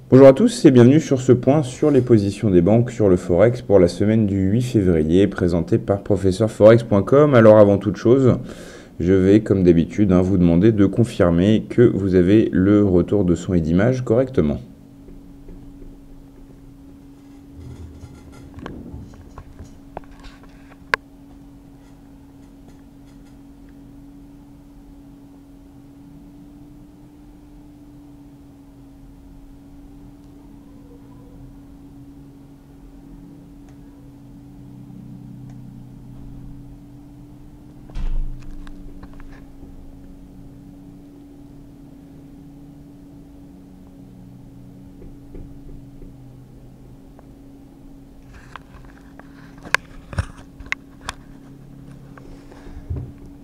Bonjour à tous et bienvenue sur ce point sur les positions des banques sur le Forex pour la semaine du 8 février présenté par professeurforex.com. Alors avant toute chose, je vais comme d'habitude vous demander de confirmer que vous avez le retour de son et d'image correctement.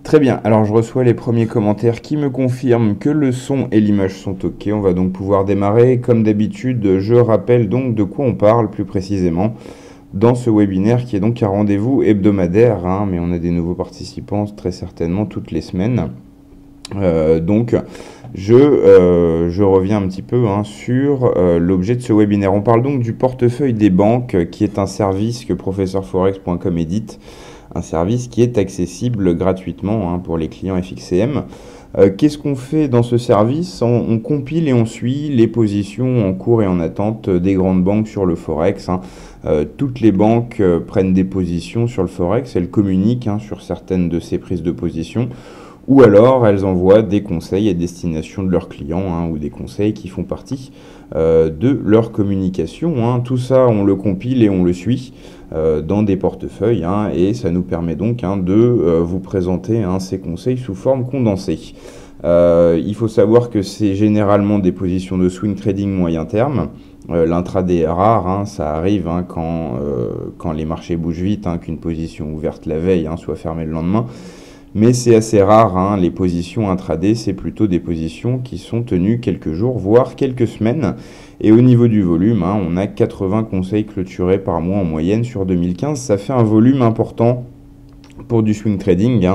Très bien, alors je reçois les premiers commentaires qui me confirment que le son et l'image sont OK. On va donc pouvoir démarrer. Comme d'habitude, je rappelle donc de quoi on parle plus précisément dans ce webinaire qui est donc un rendez-vous hebdomadaire, mais on a des nouveaux participants très certainement toutes les semaines. Donc je reviens un petit peu sur l'objet de ce webinaire. On parle donc du portefeuille des banques qui est un service que professeurforex.com édite. Un service qui est accessible gratuitement pour les clients FXCM. Qu'est-ce qu'on fait dans ce service? On compile et on suit les positions en cours et en attente des grandes banques sur le Forex. Toutes les banques prennent des positions sur le Forex, elles communiquent sur certaines de ces prises de position, ou alors elles envoient des conseils à destination de leurs clients ou des conseils qui font partie de leur communication. Tout ça, on le compile et on le suit dans des portefeuilles et ça nous permet donc de vous présenter ces conseils sous forme condensée. Il faut savoir que c'est généralement des positions de swing trading moyen terme. L'intraday est rare, ça arrive quand les marchés bougent vite, qu'une position ouverte la veille soit fermée le lendemain. Mais c'est assez rare, les positions intraday, c'est plutôt des positions qui sont tenues quelques jours, voire quelques semaines. Et au niveau du volume, on a 80 conseils clôturés par mois en moyenne sur 2015. Ça fait un volume important pour du swing trading.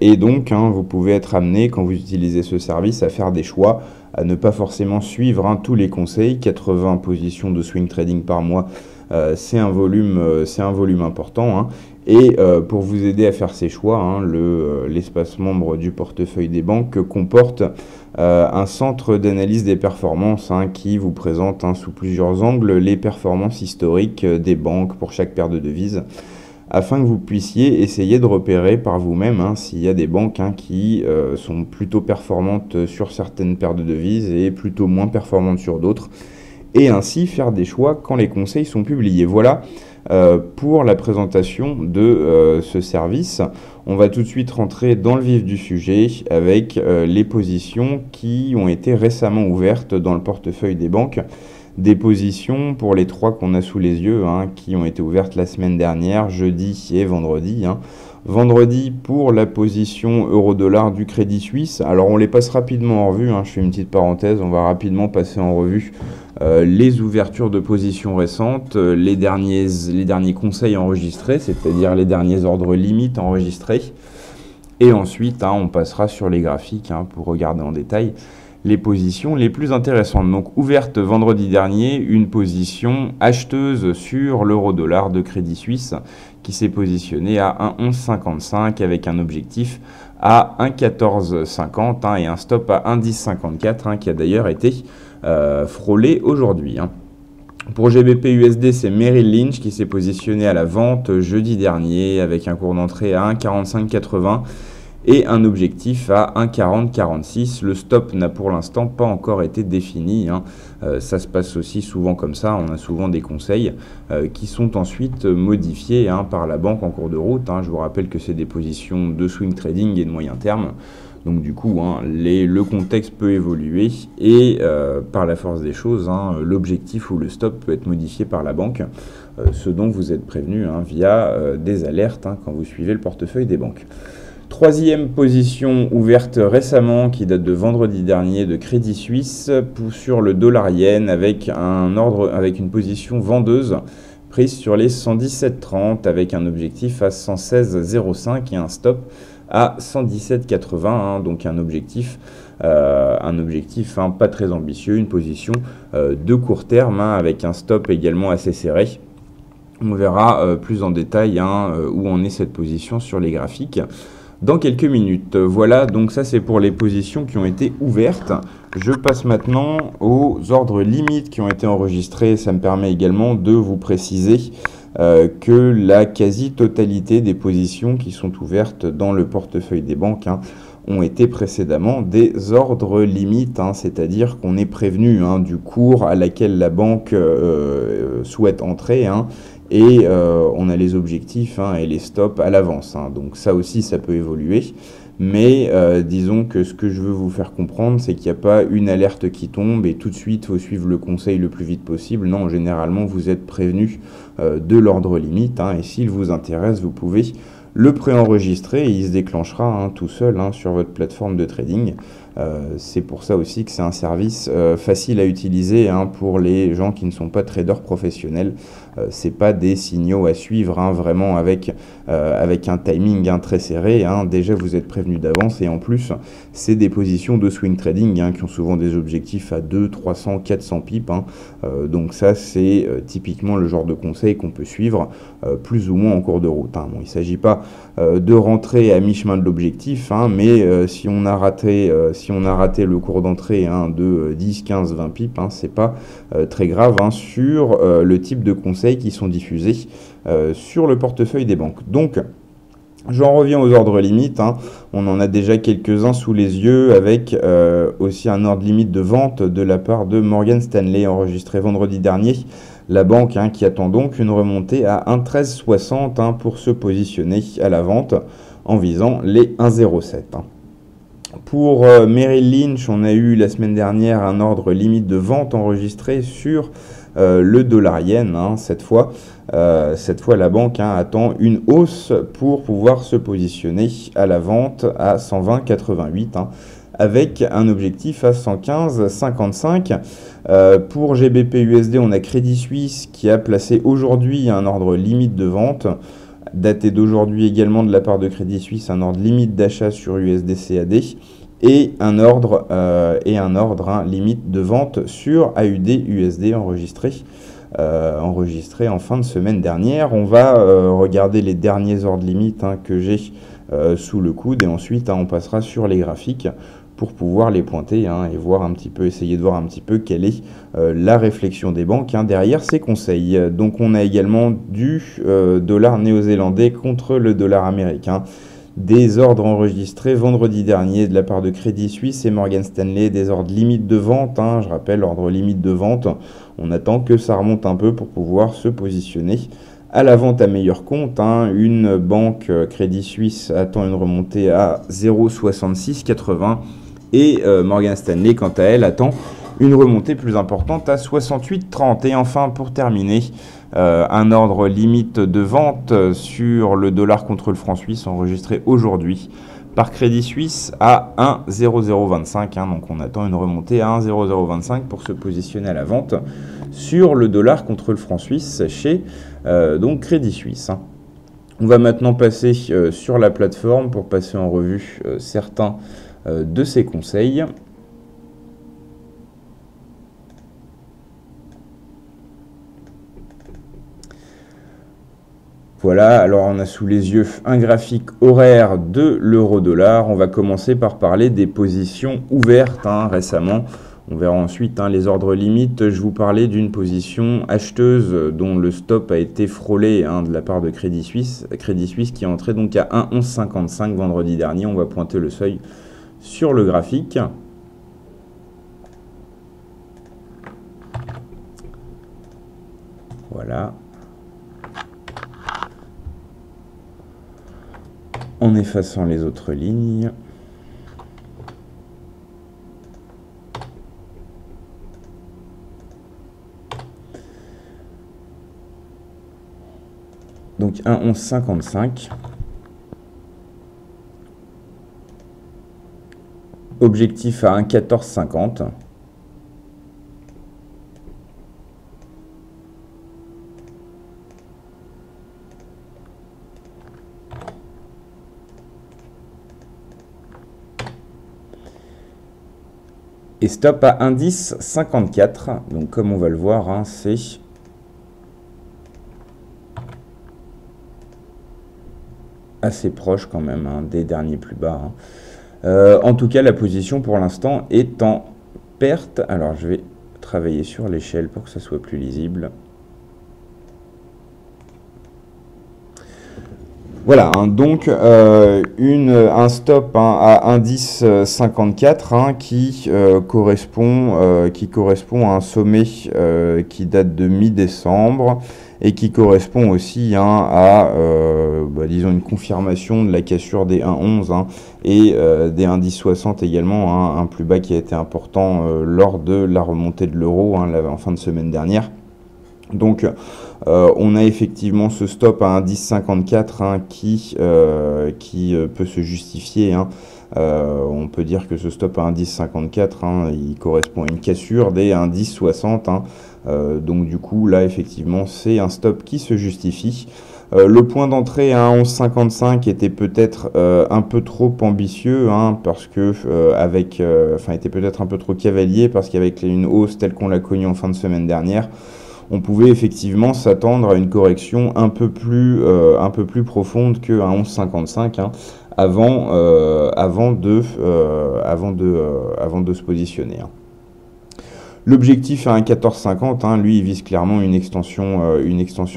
Et donc, vous pouvez être amené, quand vous utilisez ce service, à faire des choix, à ne pas forcément suivre tous les conseils. 80 positions de swing trading par mois, c'est un volume important. Et pour vous aider à faire ces choix, l'espace membre du portefeuille des banques comporte un centre d'analyse des performances qui vous présente sous plusieurs angles les performances historiques des banques pour chaque paire de devises, afin que vous puissiez essayer de repérer par vous-même s'il y a des banques qui sont plutôt performantes sur certaines paires de devises et plutôt moins performantes sur d'autres, et ainsi faire des choix quand les conseils sont publiés. Voilà pour la présentation de ce service. On va tout de suite rentrer dans le vif du sujet avec les positions qui ont été récemment ouvertes dans le portefeuille des banques. Des positions pour les trois qu'on a sous les yeux, qui ont été ouvertes la semaine dernière, jeudi et vendredi. Vendredi pour la position euro-dollar du Crédit Suisse. Alors on les passe rapidement en revue, je fais une petite parenthèse, on va rapidement passer en revue les ouvertures de positions récentes, les derniers conseils enregistrés, c'est-à-dire les derniers ordres limites enregistrés. Et ensuite, on passera sur les graphiques pour regarder en détail les positions les plus intéressantes. Donc ouverte vendredi dernier, une position acheteuse sur l'euro-dollar de Crédit Suisse qui s'est positionnée à 1,1155 avec un objectif à 1,1450 et un stop à 1,1054 qui a d'ailleurs été frôlé aujourd'hui. Pour GBP USD, c'est Merrill Lynch qui s'est positionné à la vente jeudi dernier avec un cours d'entrée à 1,4580 et un objectif à 1,4046. Le stop n'a pour l'instant pas encore été défini. Ça se passe aussi souvent comme ça. On a souvent des conseils qui sont ensuite modifiés par la banque en cours de route. Je vous rappelle que c'est des positions de swing trading et de moyen terme. Donc du coup, le contexte peut évoluer et par la force des choses, l'objectif ou le stop peut être modifié par la banque, ce dont vous êtes prévenu via des alertes quand vous suivez le portefeuille des banques. Troisième position ouverte récemment qui date de vendredi dernier de Crédit Suisse sur le dollar yen avec une position vendeuse prise sur les 117,30 avec un objectif à 116,05 et un stop à 117,80, donc un objectif un objectif pas très ambitieux, une position de court terme avec un stop également assez serré. On verra plus en détail où en est cette position sur les graphiques dans quelques minutes. Voilà, donc ça c'est pour les positions qui ont été ouvertes. Je passe maintenant aux ordres limites qui ont été enregistrés. Ça me permet également de vous préciser que la quasi-totalité des positions qui sont ouvertes dans le portefeuille des banques ont été précédemment des ordres limites, c'est-à-dire qu'on est prévenu du cours à laquelle la banque souhaite entrer, et on a les objectifs et les stops à l'avance. Donc ça aussi, ça peut évoluer. Mais disons que ce que je veux vous faire comprendre, c'est qu'il n'y a pas une alerte qui tombe et tout de suite, il faut suivre le conseil le plus vite possible. Non, généralement, vous êtes prévenu de l'ordre limite. Et s'il vous intéresse, vous pouvez le préenregistrer et il se déclenchera tout seul sur votre plateforme de trading. C'est pour ça aussi que c'est un service facile à utiliser pour les gens qui ne sont pas traders professionnels. C'est pas des signaux à suivre vraiment avec un timing très serré. Déjà vous êtes prévenu d'avance et en plus c'est des positions de swing trading qui ont souvent des objectifs à 200, 300, 400 pips. Donc ça c'est typiquement le genre de conseil qu'on peut suivre plus ou moins en cours de route. Bon, il ne s'agit pas de rentrer à mi-chemin de l'objectif, mais si on a raté le cours d'entrée de 10, 15, 20 pips, c'est pas très grave sur le type de conseils qui sont diffusés sur le portefeuille des banques. Donc, j'en reviens aux ordres limites. On en a déjà quelques-uns sous les yeux avec aussi un ordre limite de vente de la part de Morgan Stanley enregistré vendredi dernier. La banque qui attend donc une remontée à 1,1360 pour se positionner à la vente en visant les 1,07. Pour Merrill Lynch, on a eu la semaine dernière un ordre limite de vente enregistré sur le dollar yen. Cette fois, la banque attend une hausse pour pouvoir se positionner à la vente à 120,88 avec un objectif à 115,55. Pour GBP USD, on a Crédit Suisse qui a placé aujourd'hui un ordre limite de vente. Daté d'aujourd'hui également de la part de Crédit Suisse, un ordre limite d'achat sur USD-CAD et un ordre limite de vente sur AUD-USD enregistré en fin de semaine dernière. On va regarder les derniers ordres limites que j'ai sous le coude et ensuite on passera sur les graphiques pour pouvoir les pointer et voir essayer de voir un petit peu quelle est la réflexion des banques derrière ces conseils. Donc on a également du dollar néo-zélandais contre le dollar américain. Des ordres enregistrés vendredi dernier de la part de Crédit Suisse et Morgan Stanley, des ordres limites de vente. Je rappelle, ordre limite de vente, on attend que ça remonte un peu pour pouvoir se positionner à la vente à meilleur compte. Une banque Crédit Suisse attend une remontée à 0,6680 et Morgan Stanley, quant à elle, attend une remontée plus importante à 68,30. Et enfin, pour terminer, un ordre limite de vente sur le dollar contre le franc suisse enregistré aujourd'hui par Crédit Suisse à 1,0025. Donc on attend une remontée à 1,0025 pour se positionner à la vente sur le dollar contre le franc suisse chez donc Crédit Suisse. On va maintenant passer sur la plateforme pour passer en revue certains de ces conseils. Voilà, alors on a sous les yeux un graphique horaire de l'euro-dollar. On va commencer par parler des positions ouvertes récemment. On verra ensuite les ordres limites. Je vous parlais d'une position acheteuse dont le stop a été frôlé de la part de Crédit Suisse qui est entré donc à 1,1155 vendredi dernier. On va pointer le seuil sur le graphique. Voilà. En effaçant les autres lignes. Donc 1,1155. Objectif à 1,1450. Et stop à indice 54. Donc comme on va le voir, hein, c'est assez proche quand même hein, des derniers plus bas. Hein. En tout cas, la position pour l'instant est en perte. Alors je vais travailler sur l'échelle pour que ça soit plus lisible. Voilà, hein, donc un stop hein, à indice 54 hein, qui correspond à un sommet qui date de mi-décembre et qui correspond aussi hein, à disons une confirmation de la cassure des 1,11 hein, et des indices 60 également, hein, un plus bas qui a été important lors de la remontée de l'euro hein, en fin de semaine dernière. Donc on a effectivement ce stop à indice 54 hein, qui peut se justifier. Hein. On peut dire que ce stop à indice 54, hein, il correspond à une cassure des indices 60. Hein. Donc du coup là effectivement c'est un stop qui se justifie. Le point d'entrée à 11,55 était peut-être un peu trop ambitieux, hein, parce que était peut-être un peu trop cavalier, parce qu'avec une hausse telle qu'on l'a connue en fin de semaine dernière, on pouvait effectivement s'attendre à une correction un peu plus profonde qu'à 11,55 hein, avant de se positionner. Hein. L'objectif à 1,1450, hein, lui, il vise clairement une extension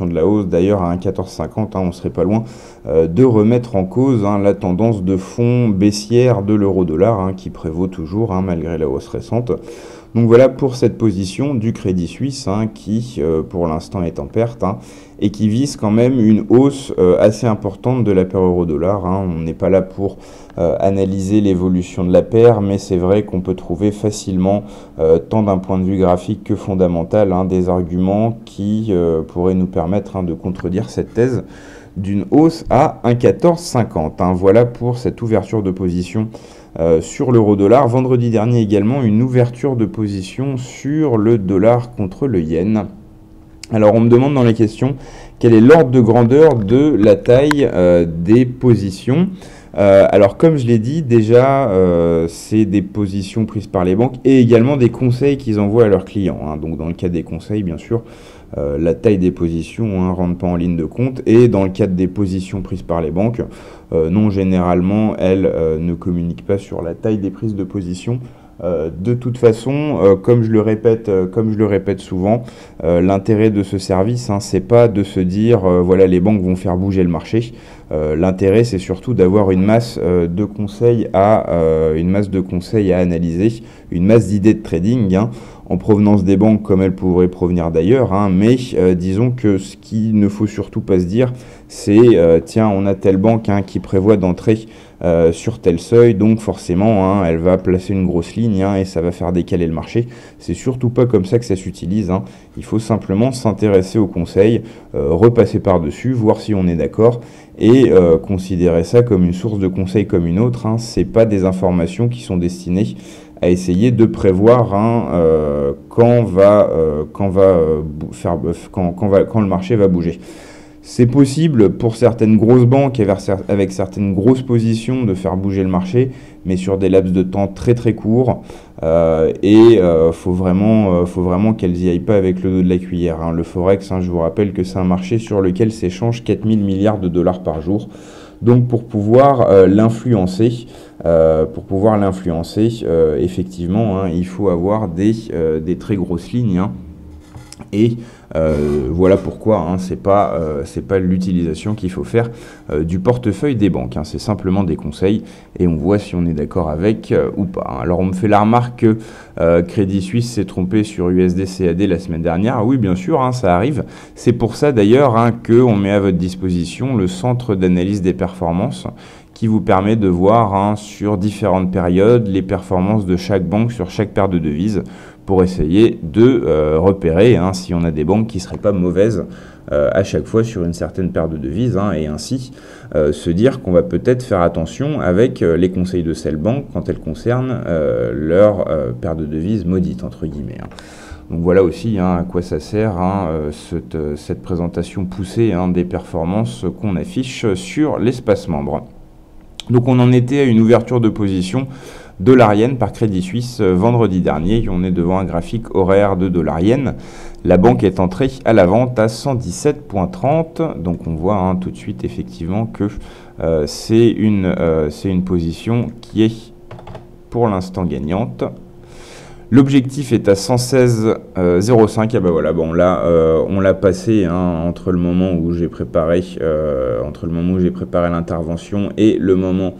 de la hausse. D'ailleurs, à 1,1450, hein, on ne serait pas loin de remettre en cause hein, la tendance de fond baissière de l'euro-dollar hein, qui prévaut toujours hein, malgré la hausse récente. Donc voilà pour cette position du Crédit Suisse hein, qui pour l'instant est en perte hein, et qui vise quand même une hausse assez importante de la paire euro-dollar. Hein. On n'est pas là pour analyser l'évolution de la paire, mais c'est vrai qu'on peut trouver facilement, tant d'un point de vue graphique que fondamental, hein, des arguments qui pourraient nous permettre hein, de contredire cette thèse d'une hausse à 1,1450. Hein. Voilà pour cette ouverture de position sur l'euro-dollar. Vendredi dernier également, une ouverture de position sur le dollar contre le yen. Alors on me demande dans les questions quel est l'ordre de grandeur de la taille des positions. Alors comme je l'ai dit déjà, c'est des positions prises par les banques et également des conseils qu'ils envoient à leurs clients. Hein. Donc dans le cas des conseils, bien sûr, la taille des positions ne rentre pas en ligne de compte. Et dans le cadre des positions prises par les banques, non, généralement, elles ne communiquent pas sur la taille des prises de position. De toute façon, comme je le répète souvent, l'intérêt de ce service, hein, c'est pas de se dire voilà, les banques vont faire bouger le marché. L'intérêt, c'est surtout d'avoir une masse de conseils à analyser, une masse d'idées de trading hein, en provenance des banques comme elles pourraient provenir d'ailleurs. Hein, mais disons que ce qu'il ne faut surtout pas se dire, c'est tiens, on a telle banque hein, qui prévoit d'entrer sur tel seuil, donc forcément hein, elle va placer une grosse ligne hein, et ça va faire décaler le marché. C'est surtout pas comme ça que ça s'utilise. Hein. Il faut simplement s'intéresser aux conseils, repasser par-dessus, voir si on est d'accord et considérer ça comme une source de conseil comme une autre. Hein. C'est pas des informations qui sont destinées à essayer de prévoir hein, quand le marché va bouger. C'est possible pour certaines grosses banques avec certaines grosses positions de faire bouger le marché, mais sur des laps de temps très très courts. Faut vraiment qu'elles n'y aillent pas avec le dos de la cuillère. Hein. Le Forex, hein, je vous rappelle que c'est un marché sur lequel s'échangent 4000 milliards de dollars par jour. Donc pour pouvoir l'influencer, effectivement, hein, il faut avoir des très grosses lignes. Hein. Et voilà pourquoi hein, c'est pas l'utilisation qu'il faut faire du portefeuille des banques. Hein, c'est simplement des conseils et on voit si on est d'accord avec ou pas. Hein. Alors on me fait la remarque que Crédit Suisse s'est trompé sur USD-CAD la semaine dernière. Ah oui, bien sûr, hein, ça arrive. C'est pour ça d'ailleurs hein, qu'on met à votre disposition le centre d'analyse des performances qui vous permet de voir hein, sur différentes périodes les performances de chaque banque sur chaque paire de devises pour essayer de repérer hein, si on a des banques qui ne seraient pas mauvaises à chaque fois sur une certaine paire de devises hein, et ainsi se dire qu'on va peut-être faire attention avec les conseils de cette banque quand elles concernent leur paire de devises maudite entre guillemets. Hein. Donc voilà aussi hein, à quoi ça sert hein, cette présentation poussée hein, des performances qu'on affiche sur l'espace membre. Donc on en était à une ouverture de position dollar-yen par Crédit Suisse vendredi dernier. On est devant un graphique horaire de dollar-yen. La banque est entrée à la vente à 117,30. Donc on voit tout de suite effectivement que c'est une position qui est pour l'instant gagnante. L'objectif est à 116,05. Ah ben voilà, bon là on l'a passé entre le moment où j'ai préparé l'intervention et le moment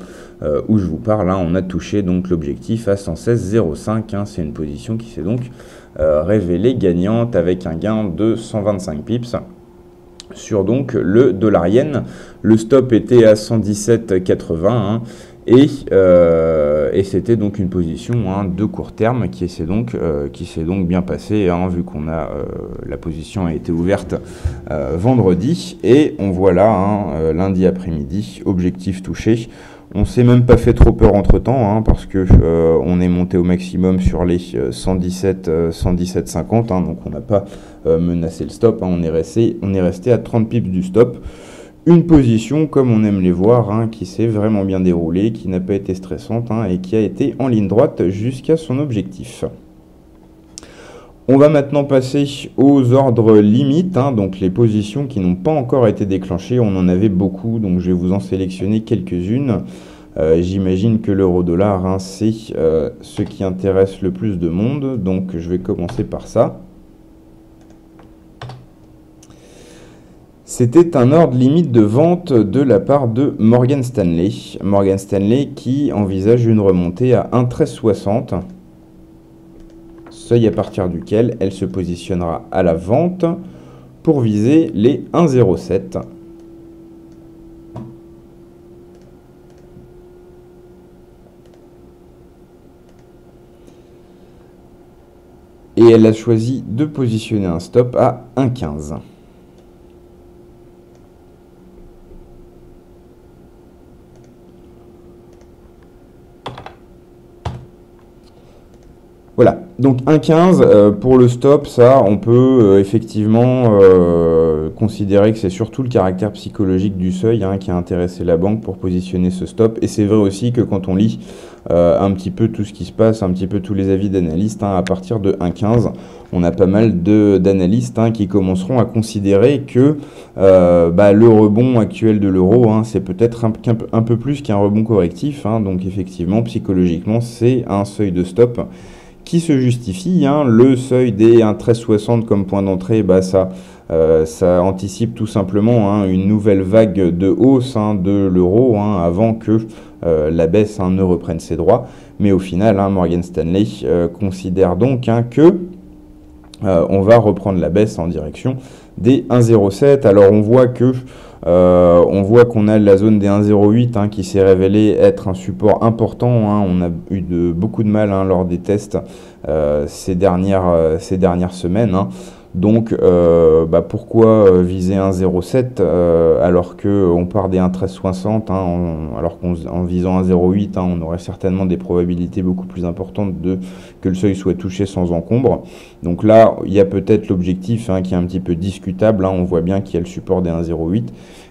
où je vous parle. On a touché donc l'objectif à 116,05. C'est une position qui s'est donc révélée gagnante avec un gain de 125 pips sur donc le dollar-yen. Le stop était à 117,80. Et c'était donc une position de court terme qui s'est donc bien passée, vu qu'on a la position a été ouverte vendredi, et on voit là lundi après-midi, objectif touché. On s'est même pas fait trop peur entre temps, parce que on est monté au maximum sur les 117,50, donc on n'a pas menacé le stop, on est resté à 30 pips du stop. Une position, comme on aime les voir, qui s'est vraiment bien déroulée, qui n'a pas été stressante et qui a été en ligne droite jusqu'à son objectif. On va maintenant passer aux ordres limites, donc les positions qui n'ont pas encore été déclenchées. On en avait beaucoup, donc je vais vous en sélectionner quelques-unes. J'imagine que l'euro-dollar, c'est ce qui intéresse le plus de monde, donc je vais commencer par ça. C'était un ordre limite de vente de la part de Morgan Stanley. Morgan Stanley qui envisage une remontée à 1,1360, seuil à partir duquel elle se positionnera à la vente pour viser les 1,07. Et elle a choisi de positionner un stop à 1,15. Voilà, donc 1,15 pour le stop, ça on peut effectivement considérer que c'est surtout le caractère psychologique du seuil qui a intéressé la banque pour positionner ce stop. Et c'est vrai aussi que quand on lit un petit peu tout ce qui se passe, un petit peu tous les avis d'analystes, à partir de 1,15, on a pas mal d'analystes qui commenceront à considérer que le rebond actuel de l'euro, c'est peut-être un peu plus qu'un rebond correctif. Donc effectivement, psychologiquement, c'est un seuil de stop qui se justifie. Le seuil des 1,1360 comme point d'entrée, ça anticipe tout simplement une nouvelle vague de hausse de l'euro avant que la baisse ne reprenne ses droits. Mais au final, Morgan Stanley considère donc que on va reprendre la baisse en direction des 1,07. Alors on voit qu'on a la zone des 1,08 qui s'est révélée être un support important. On a eu beaucoup de mal lors des tests ces dernières semaines. Donc pourquoi viser 1,07 alors qu'on part des 1,1360, alors qu'en visant 1,08 on aurait certainement des probabilités beaucoup plus importantes que le seuil soit touché sans encombre. Donc là il y a peut-être l'objectif qui est un petit peu discutable. On voit bien qu'il y a le support des 1,08,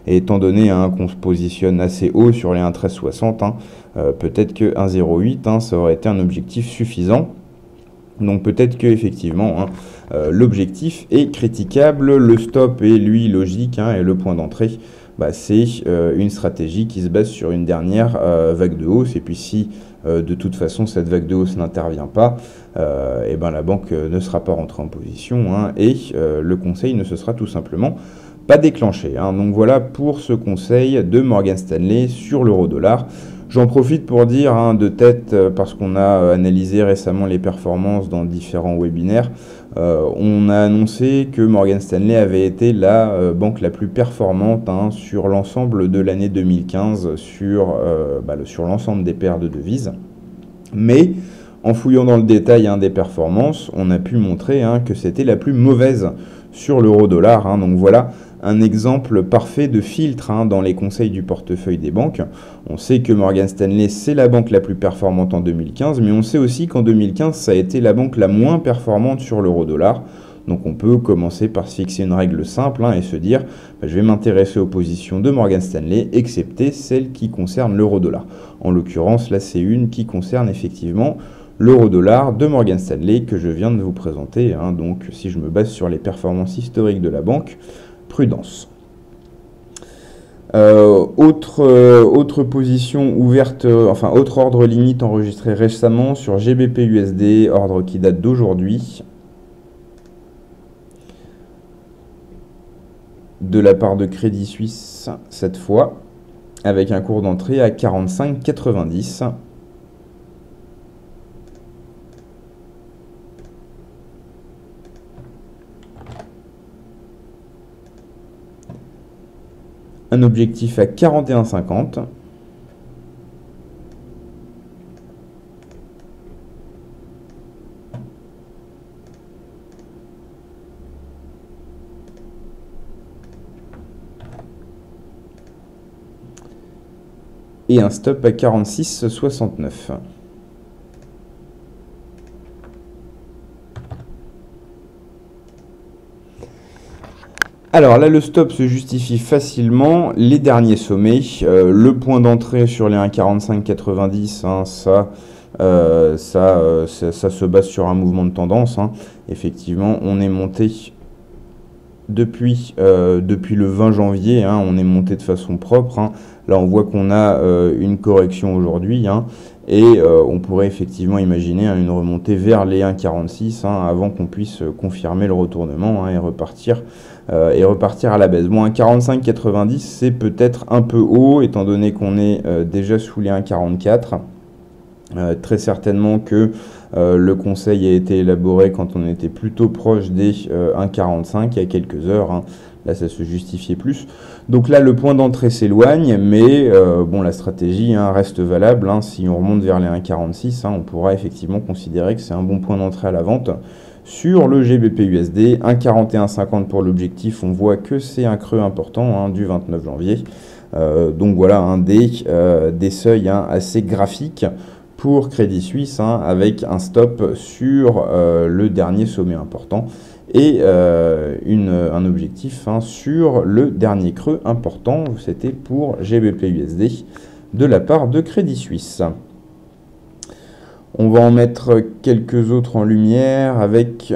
et étant donné qu'on se positionne assez haut sur les 1,1360, peut-être que 1,08 ça aurait été un objectif suffisant. Donc peut-être que effectivement l'objectif est critiquable, le stop est lui logique, et le point d'entrée c'est une stratégie qui se base sur une dernière vague de hausse. Et puis si de toute façon cette vague de hausse n'intervient pas, la banque ne sera pas rentrée en position, et le conseil ne se sera tout simplement pas déclenché. Donc voilà pour ce conseil de Morgan Stanley sur l'euro-dollar. J'en profite pour dire de tête, parce qu'on a analysé récemment les performances dans différents webinaires, on a annoncé que Morgan Stanley avait été la banque la plus performante sur l'ensemble de l'année 2015 sur l'ensemble des paires de devises. Mais en fouillant dans le détail des performances, on a pu montrer que c'était la plus mauvaise sur l'euro-dollar. Donc voilà un exemple parfait de filtre dans les conseils du portefeuille des banques. On sait que Morgan Stanley, c'est la banque la plus performante en 2015, mais on sait aussi qu'en 2015, ça a été la banque la moins performante sur l'euro-dollar. Donc on peut commencer par se fixer une règle simple et se dire je vais m'intéresser aux positions de Morgan Stanley, excepté celles qui concernent l'euro-dollar. En l'occurrence, là c'est une qui concerne effectivement l'euro-dollar de Morgan Stanley que je viens de vous présenter. Donc si je me base sur les performances historiques de la banque, prudence. Autre position ouverte, autre ordre limite enregistré récemment sur GBP USD, ordre qui date d'aujourd'hui, de la part de Crédit Suisse cette fois, avec un cours d'entrée à 45,90. Un objectif à 41,50. Et un stop à 46,69. Alors là, le stop se justifie facilement. Les derniers sommets, le point d'entrée sur les 1,4590, ça se base sur un mouvement de tendance. Effectivement, on est monté depuis le 20 janvier, on est monté de façon propre. Là, on voit qu'on a une correction aujourd'hui, et on pourrait effectivement imaginer une remontée vers les 1,46 avant qu'on puisse confirmer le retournement et repartir à la baisse. Bon, 1,4590, c'est peut-être un peu haut, étant donné qu'on est déjà sous les 1,44. Très certainement que le conseil a été élaboré quand on était plutôt proche des 1,45 il y a quelques heures. Là, ça se justifiait plus. Donc là, le point d'entrée s'éloigne, mais bon, la stratégie reste valable. Si on remonte vers les 1,46, on pourra effectivement considérer que c'est un bon point d'entrée à la vente. Sur le GBP USD, 1,4150 pour l'objectif, on voit que c'est un creux important du 29 janvier. Donc voilà, des seuils assez graphiques pour Crédit Suisse, avec un stop sur le dernier sommet important et un objectif sur le dernier creux important. C'était pour GBP USD de la part de Crédit Suisse. On va en mettre quelques autres en lumière avec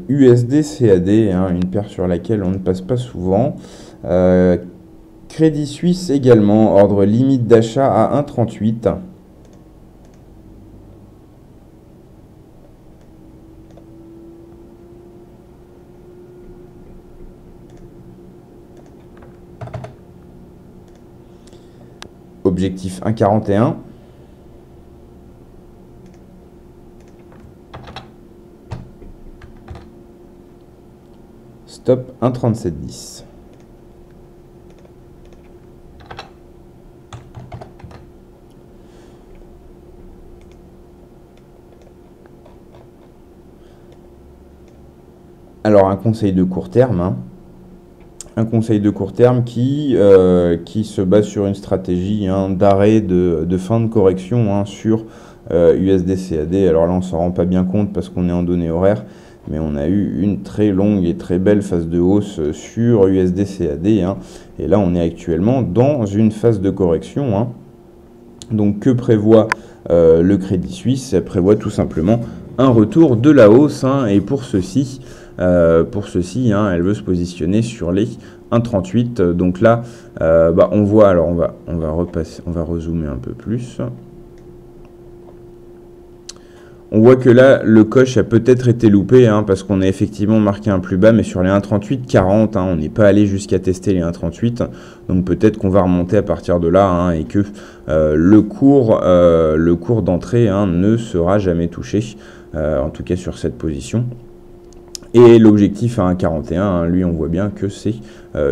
USD CAD, une paire sur laquelle on ne passe pas souvent. Crédit Suisse également, ordre limite d'achat à 1,38. Objectif 1,41. Stop 1,3710. Alors un conseil de court terme, un conseil de court terme qui se base sur une stratégie d'arrêt de fin de correction sur USD CAD. Alors là, on s'en rend pas bien compte parce qu'on est en données horaires, mais on a eu une très longue et très belle phase de hausse sur USD CAD. Et là, on est actuellement dans une phase de correction. Donc, que prévoit le Crédit Suisse? Ça prévoit tout simplement un retour de la hausse. Et pour ceci, elle veut se positionner sur les 1,38. Donc là, on voit, alors on va rezoomer un peu plus. On voit que là, le coche a peut-être été loupé, parce qu'on a effectivement marqué un plus bas, mais sur les 1,38,40, on n'est pas allé jusqu'à tester les 1,38. Donc peut-être qu'on va remonter à partir de là, et que le cours d'entrée ne sera jamais touché, en tout cas sur cette position. Et l'objectif à 1,41, lui, on voit bien que c'est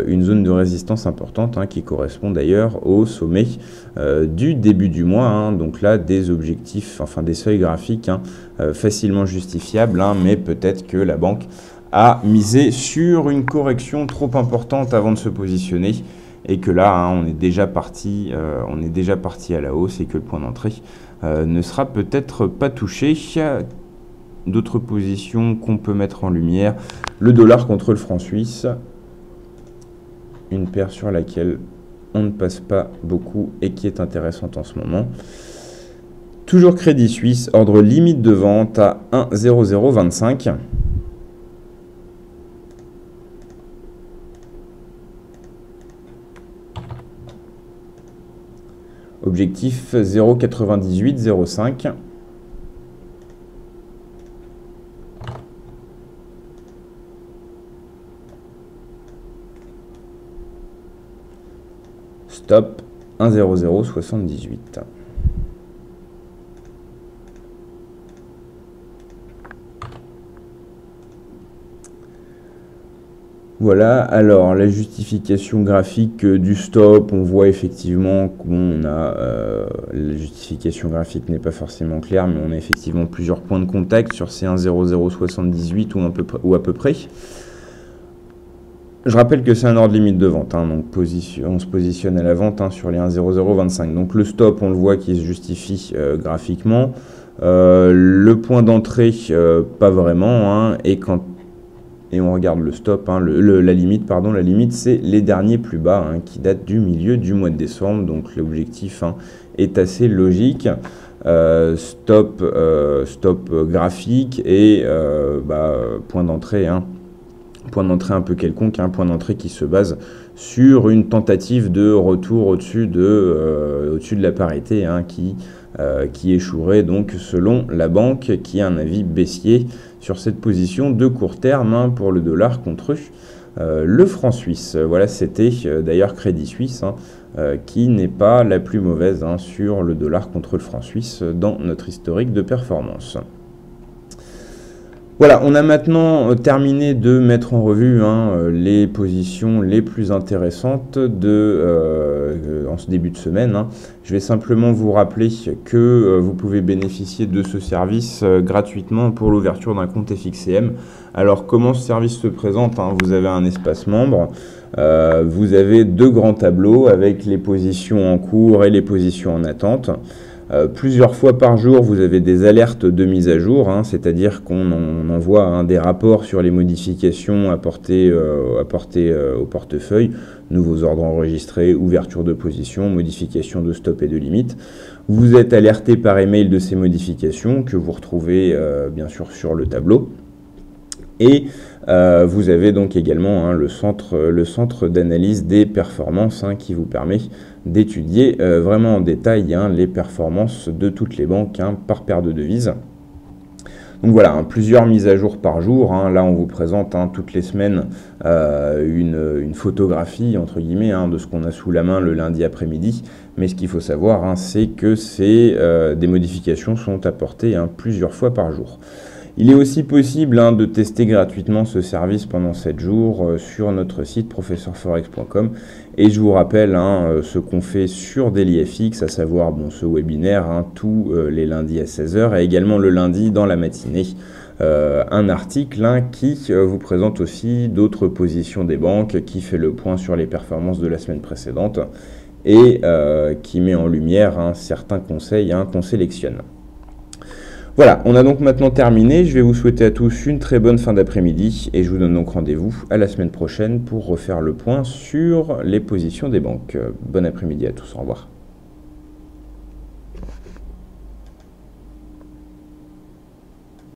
une zone de résistance importante, qui correspond d'ailleurs au sommet du début du mois. Donc là, des objectifs, des seuils graphiques facilement justifiables, mais peut-être que la banque a misé sur une correction trop importante avant de se positionner, et que là, on est déjà parti à la hausse, et que le point d'entrée ne sera peut-être pas touché. d'autres positions qu'on peut mettre en lumière. Le dollar contre le franc suisse, une paire sur laquelle on ne passe pas beaucoup et qui est intéressante en ce moment. Toujours Crédit Suisse, ordre limite de vente à 1,0025. Objectif 0,9805. Stop 1,0078. Voilà, alors la justification graphique du stop, on voit effectivement qu'on a, la justification graphique n'est pas forcément claire, mais on a effectivement plusieurs points de contact sur ces 1,0078 ou à peu près. Je rappelle que c'est un ordre limite de vente, hein, donc on se positionne à la vente sur les 1,0025. Donc le stop, on le voit qui se justifie graphiquement. Le point d'entrée, pas vraiment, et on regarde le stop, la limite, c'est les derniers plus bas qui datent du milieu du mois de décembre. Donc l'objectif est assez logique. Stop graphique et point d'entrée. Point d'entrée un peu quelconque, point d'entrée qui se base sur une tentative de retour au-dessus de la parité qui échouerait donc selon la banque qui a un avis baissier sur cette position de court terme pour le dollar contre le franc suisse. Voilà, c'était d'ailleurs Crédit Suisse qui n'est pas la plus mauvaise sur le dollar contre le franc suisse dans notre historique de performance. Voilà, on a maintenant terminé de mettre en revue les positions les plus intéressantes en ce début de semaine. Je vais simplement vous rappeler que vous pouvez bénéficier de ce service gratuitement pour l'ouverture d'un compte FXCM. Alors, comment ce service se présente? Vous avez un espace membre, vous avez deux grands tableaux avec les positions en cours et les positions en attente. Plusieurs fois par jour, vous avez des alertes de mise à jour, c'est-à-dire qu'on envoie des rapports sur les modifications apportées au portefeuille, nouveaux ordres enregistrés, ouverture de position, modification de stop et de limite. Vous êtes alerté par email de ces modifications que vous retrouvez bien sûr sur le tableau. Et vous avez donc également le centre d'analyse des performances qui vous permet d'étudier vraiment en détail les performances de toutes les banques par paire de devises. Donc voilà, plusieurs mises à jour par jour. Là, on vous présente toutes les semaines une photographie, entre guillemets, de ce qu'on a sous la main le lundi après-midi. Mais ce qu'il faut savoir, c'est que des modifications sont apportées plusieurs fois par jour. Il est aussi possible de tester gratuitement ce service pendant 7 jours sur notre site professeurforex.com. Et je vous rappelle ce qu'on fait sur DailyFX, à savoir ce webinaire tous les lundis à 16 h et également le lundi dans la matinée. Un article qui vous présente aussi d'autres positions des banques, qui fait le point sur les performances de la semaine précédente et qui met en lumière certains conseils qu'on sélectionne. Voilà, on a donc maintenant terminé. Je vais vous souhaiter à tous une très bonne fin d'après-midi et je vous donne donc rendez-vous à la semaine prochaine pour refaire le point sur les positions des banques. Bon après-midi à tous, au revoir.